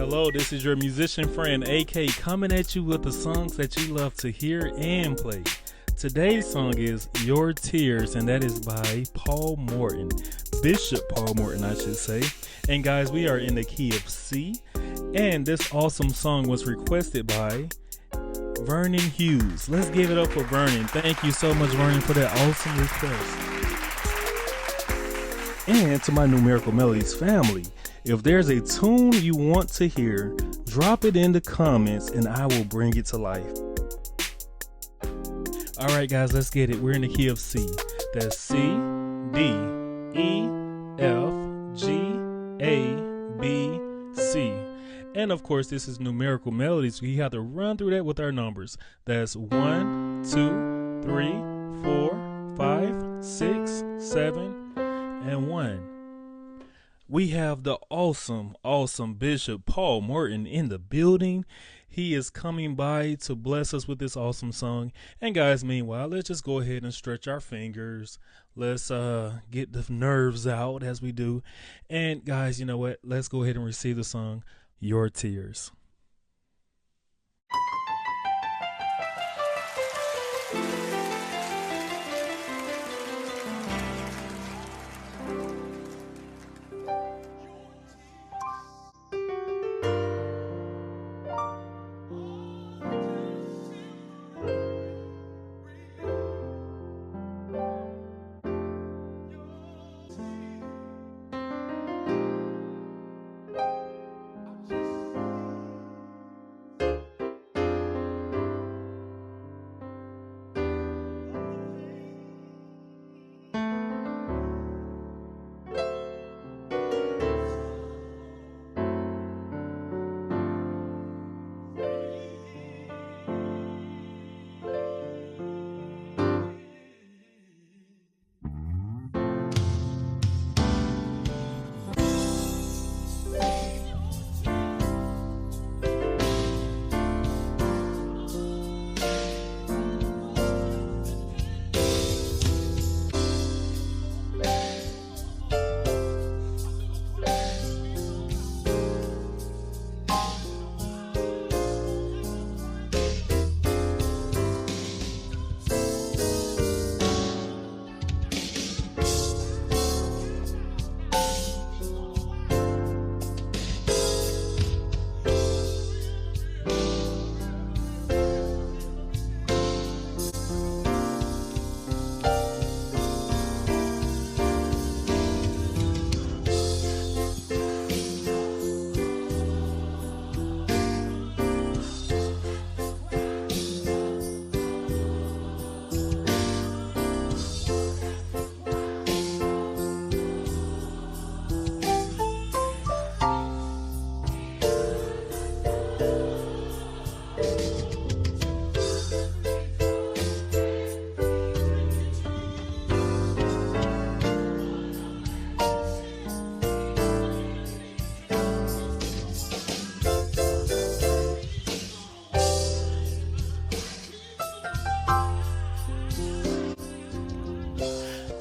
Hello, this is your musician friend AK coming at you with the songs that you love to hear and play. Today's song is Your Tears, and that is by Paul Morton, Bishop Paul Morton, I should say. And guys, we are in the key of C, and this awesome song was requested by Vernon Hughes. Let's give it up for Vernon. Thank you so much, Vernon, for that awesome request. And to my Numerical Melodies family, if there's a tune you want to hear, drop it in the comments and I will bring it to life. Alright guys, let's get it. We're in the key of C. That's C, D, E, F, G, A, B, C. And of course, this is Numerical Melodies. We have to run through that with our numbers. That's 1, 2, 3, 4, 5, 6, 7, and 1. We have the awesome Bishop Paul Morton in the building. He is coming by to bless us with this awesome song. And guys, meanwhile, let's just go ahead and stretch our fingers. Let's get the nerves out as we do. And guys, you know what? Let's go ahead and receive the song, Your Tears.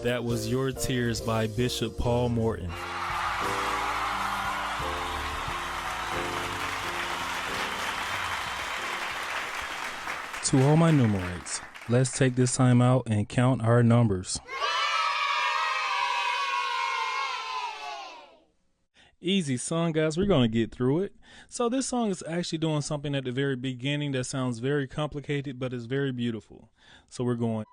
That was Your Tears by Bishop Paul Morton. To all my numerates, let's take this time out and count our numbers. Easy song, guys. We're going to get through it. So this song is actually doing something at the very beginning that sounds very complicated, but it's very beautiful. So we're going.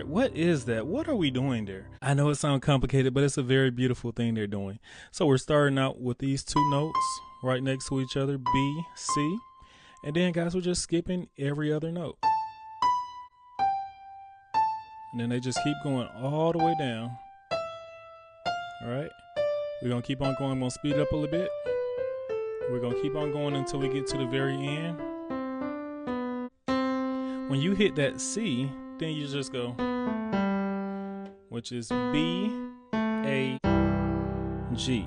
What is that? What are we doing there? I know it sounds complicated, but it's a very beautiful thing they're doing. So we're starting out with these two notes right next to each other, B, C. And then, guys, we're just skipping every other note. And then they just keep going all the way down. All right. We're going to keep on going. I'm going to speed it up a little bit. We're going to keep on going until we get to the very end. When you hit that C, then you just go, which is B, A, G.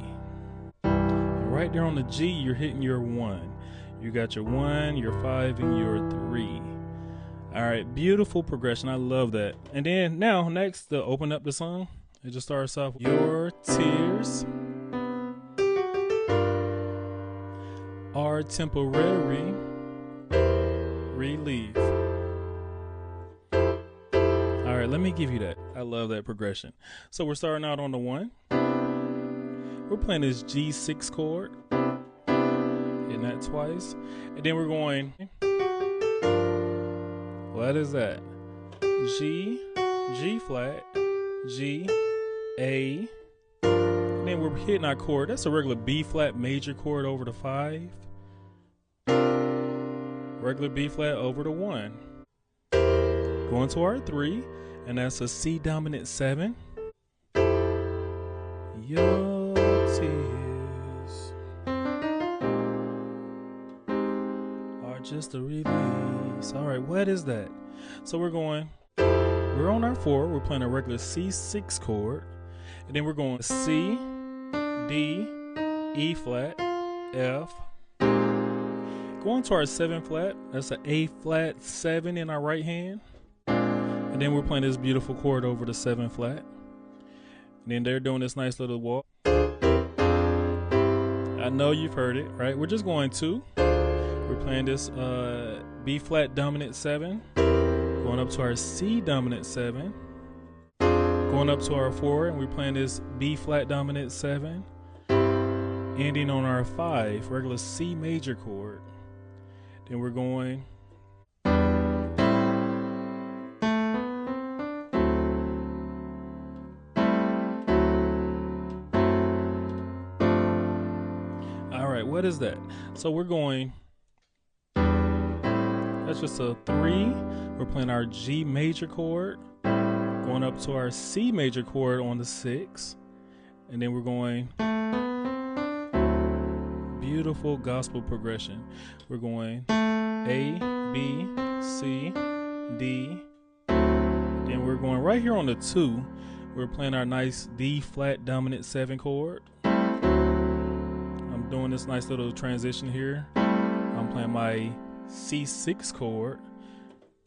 And right there on the G, you're hitting your 1. You got your 1, your 5, and your 3. All right, beautiful progression. I love that. And then now, next, to open up the song, it just starts off, your tears are temporary relief. All right, let me give you that. I love that progression. So we're starting out on the 1. We're playing this G6 chord, hitting that twice. And then we're going, what is that? G, G flat, G, A. And then we're hitting our chord. That's a regular B flat major chord over the 5. Regular B flat over the 1. Going to our 3, and that's a C dominant 7. Your tears are just a release. All right, what is that? So we're on our 4. We're playing a regular C6 chord, and then we're going C, D, E flat, F. Going to our 7 flat, that's an A flat 7 in our right hand. And then we're playing this beautiful chord over the 7 flat. And then they're doing this nice little walk. I know you've heard it, right? We're just going 2. We're playing this B flat dominant 7. Going up to our C dominant 7. Going up to our 4, and we're playing this B flat dominant 7. Ending on our 5, regular C major chord. Then we're going. All right, what is that? So we're going. That's just a 3. We're playing our G major chord. Going up to our C major chord on the 6. And then we're going. Beautiful gospel progression. We're going A, B, C, D. Then we're going right here on the 2. We're playing our nice D flat dominant 7 chord. I'm doing this nice little transition here. I'm playing my C6 chord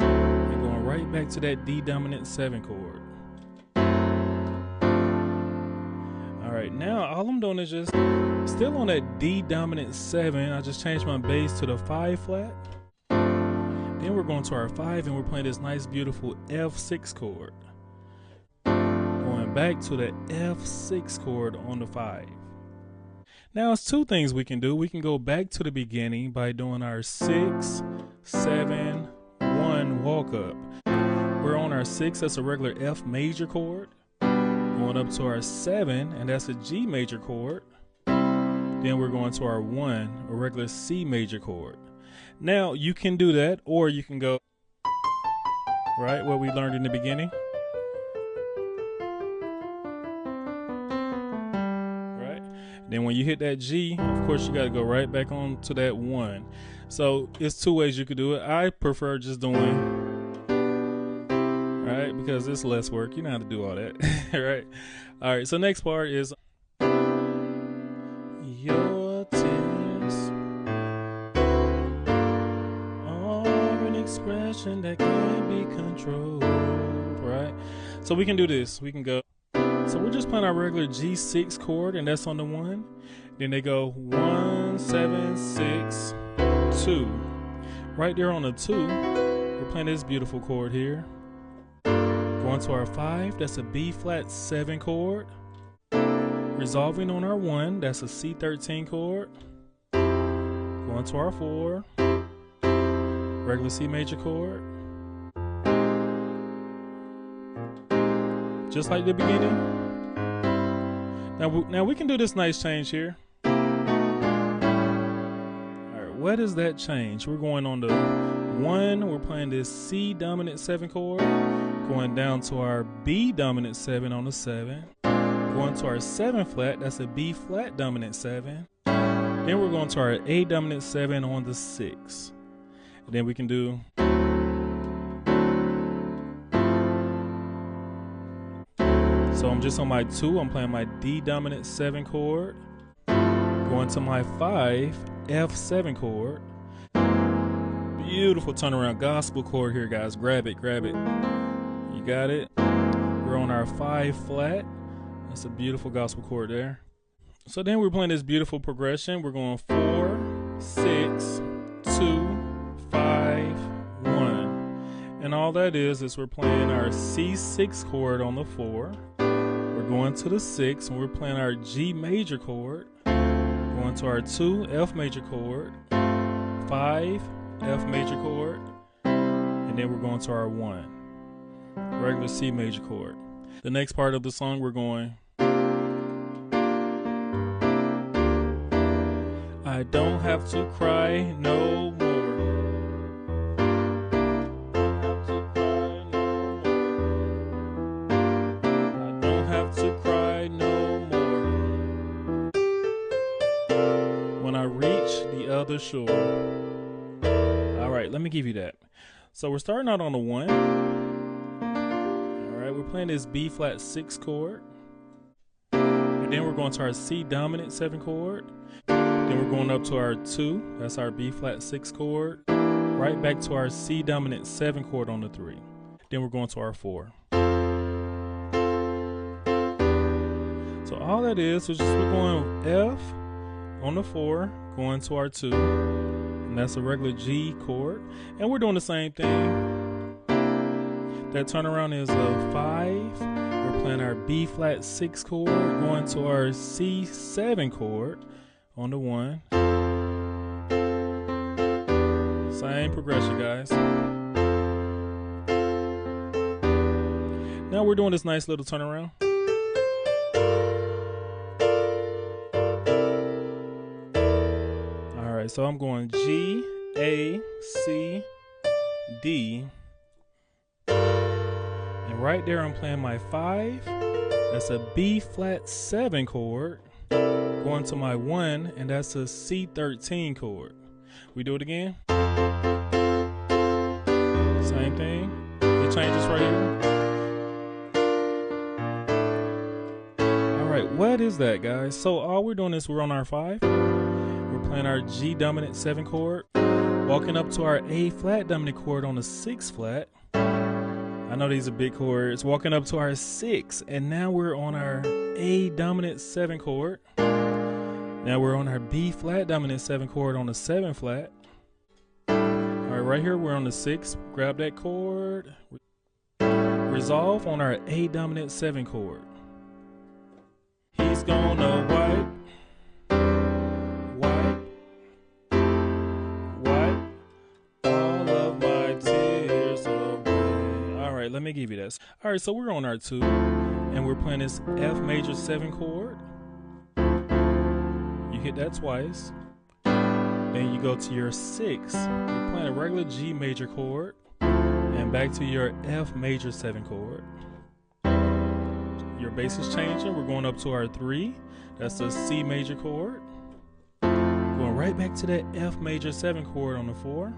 and going right back to that D dominant 7 chord. All right, now all I'm doing is just still on that D dominant 7. I just changed my bass to the 5 flat. Then we're going to our 5, and we're playing this nice beautiful F6 chord. Going back to the F6 chord on the 5. Now it's 2 things we can do. We can go back to the beginning by doing our 6, 7, 1 walk up. We're on our 6, that's a regular F major chord. Going up to our 7, and that's a G major chord. Then we're going to our 1, a regular C major chord. Now you can do that, or you can go, right, what we learned in the beginning. Right? Then when you hit that G, of course you got to go right back on to that 1. So it's 2 ways you could do it. I prefer just doing, right, because it's less work. You know how to do all that, right? All right, so next part is your tears are an expression that can't be controlled, right? So we can do this. We can go. So we're just playing our regular G6 chord, and that's on the 1. Then they go 1, 7, 6, 2. Right there on the 2, we're playing this beautiful chord here. Going to our 5, that's a B flat 7 chord. Resolving on our 1, that's a C13 chord. Going to our 4, regular C major chord. Just like the beginning. Now we can do this nice change here. All right, what is that change? We're going on the 1, we're playing this C dominant 7 chord. Going down to our B dominant 7 on the 7. Going to our 7 flat, that's a B flat dominant 7. Then we're going to our A dominant 7 on the 6. And then we can do. So I'm just on my 2, I'm playing my D dominant 7 chord. Going to my 5, F7 chord. beautiful turnaround gospel chord here, guys. Grab it. You got it? We're on our 5 flat. That's a beautiful gospel chord there. So then we're playing this beautiful progression. We're going 4, 6, 2, 5, 1. And all that is we're playing our C6 chord on the 4. We're going to the 6, and we're playing our G major chord. Going to our 2 F major chord, 5 F major chord, and then we're going to our 1 regular C major chord. The next part of the song we're going, I don't have to cry no more. I don't have to cry no more. When I reach the other shore. All right, let me give you that. So we're starting out on the 1. All right, we're playing this B flat 6 chord. And then we're going to our C dominant 7 chord. Then we're going up to our 2. That's our B flat 6 chord. Right back to our C dominant 7 chord on the 3. Then we're going to our 4. So all that is just we're going F on the 4, going to our 2. And that's a regular G chord. And we're doing the same thing. That turnaround is a 5. We're playing our B flat 6 chord, going to our C7 chord on the 1. Same progression, guys. Now we're doing this nice little turnaround. All right, so I'm going G, A, C, D. And right there I'm playing my 5. That's a B flat 7 chord. Going to my 1, and that's a C13 chord. We do it again. Same thing. The changes right here. All right, what is that, guys? So all we're doing is we're on our 5. We're playing our G dominant 7 chord, walking up to our A flat dominant chord on the 6 flat. I know these are big chords. Walking up to our 6, and now we're on our A dominant 7 chord. Now we're on our B flat dominant 7 chord on the 7 flat. All right, right here we're on the 6. Grab that chord. Resolve on our A dominant 7 chord. He's gonna wipe all of my tears away. All right, let me give you this. All right, so we're on our 2, and we're playing this F major 7 chord. You hit that twice. Then you go to your 6. You're playing a regular G major chord, and back to your F major 7 chord. Your bass is changing. We're going up to our 3. That's a C major chord. Going right back to that F major 7 chord on the 4.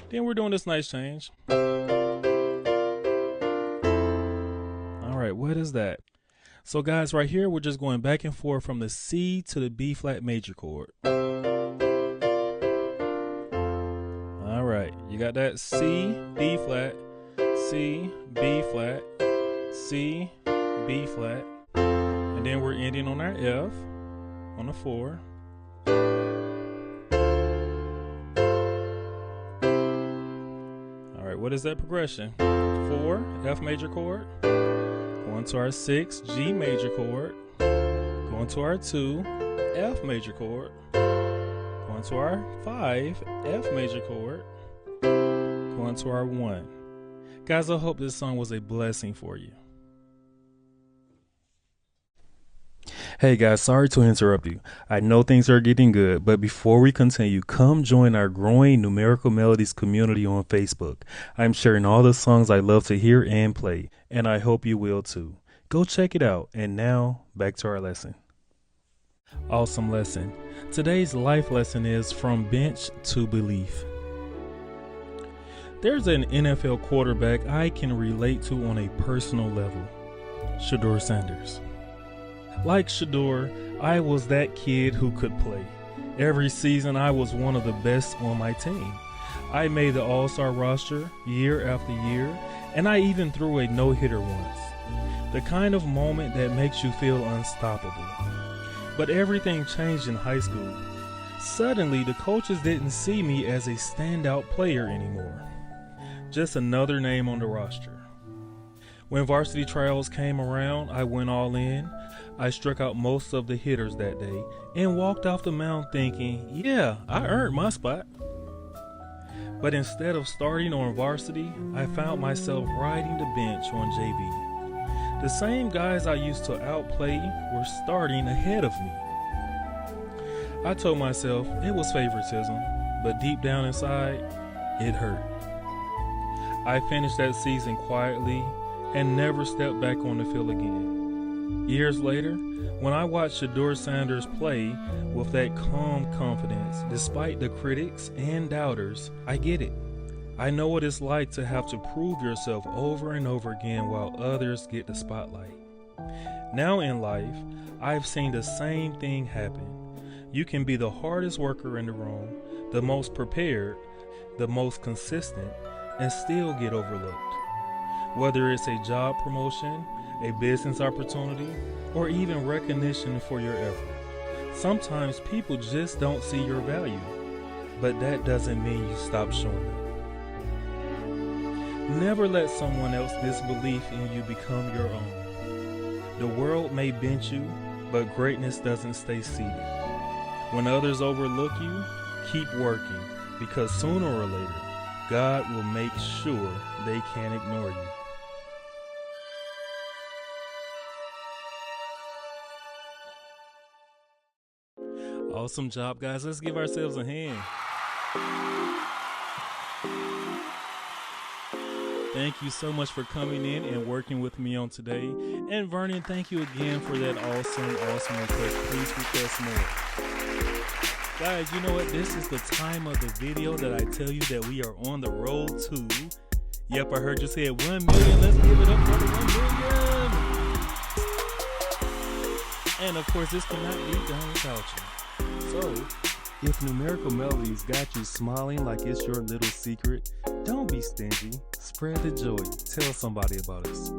Then we're doing this nice change. All right, what is that? So guys, right here, we're just going back and forth from the C to the B flat major chord. All right, you got that C, B flat, C, B flat, C, B flat, and then we're ending on our F on the 4. All right, what is that progression? 4, F major chord, going to our 6, G major chord, going to our 2, F major chord, going to our 5, F major chord, going to our 1. Guys, I hope this song was a blessing for you. Hey guys, sorry to interrupt you. I know things are getting good, but before we continue, come join our growing Numerical Melodies community on Facebook. I'm sharing all the songs I love to hear and play, and I hope you will too. Go check it out. And now, back to our lesson. Awesome lesson. Today's life lesson is From Bench to Belief. There's an NFL quarterback I can relate to on a personal level, Shedeur Sanders. Like Shedeur, I was that kid who could play. Every season I was one of the best on my team. I made the all-star roster year after year, and I even threw a no-hitter once. The kind of moment that makes you feel unstoppable. But everything changed in high school. Suddenly, the coaches didn't see me as a standout player anymore. Just another name on the roster. When varsity trials came around, I went all in. I struck out most of the hitters that day and walked off the mound thinking, yeah, I earned my spot. But instead of starting on varsity, I found myself riding the bench on JV. The same guys I used to outplay were starting ahead of me. I told myself it was favoritism, but deep down inside, it hurt. I finished that season quietly and never stepped back on the field again. Years later, when I watched Shedeur Sanders play with that calm confidence, despite the critics and doubters, I get it. I know what it's like to have to prove yourself over and over again while others get the spotlight. Now in life, I've seen the same thing happen. You can be the hardest worker in the room, the most prepared, the most consistent, and still get overlooked. Whether it's a job promotion, a business opportunity, or even recognition for your effort. Sometimes people just don't see your value, but that doesn't mean you stop showing up. Never let someone else's disbelief in you become your own. The world may bend you, but greatness doesn't stay seated. When others overlook you, keep working, because sooner or later, God will make sure they can't ignore you. Awesome job, guys. Let's give ourselves a hand. Thank you so much for coming in and working with me on today. And Vernon, thank you again for that awesome request. Please request more. Guys, you know what? This is the time of the video that I tell you that we are on the road to. Yep, I heard you say 1 million. Let's give it up for the 1 million. And of course, this cannot be done without you. So, if Numerical Melodies got you smiling like it's your little secret, don't be stingy. Spread the joy. Tell somebody about us.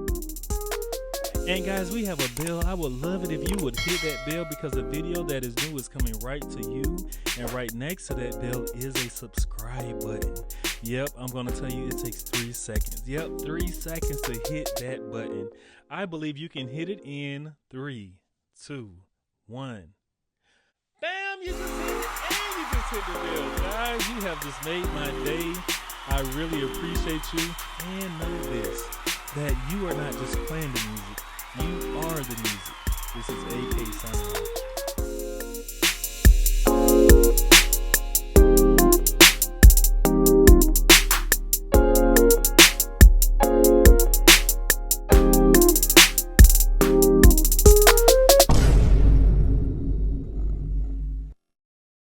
And guys, we have a bell. I would love it if you would hit that bell because the video that is new is coming right to you. And right next to that bell is a subscribe button. Yep, I'm going to tell you it takes 3 seconds. Yep, 3 seconds to hit that button. I believe you can hit it in 3, 2, 1. Bam! You just hit it and you just hit the bell. Guys, you have just made my day. I really appreciate you. And know this, that you are not just playing the music.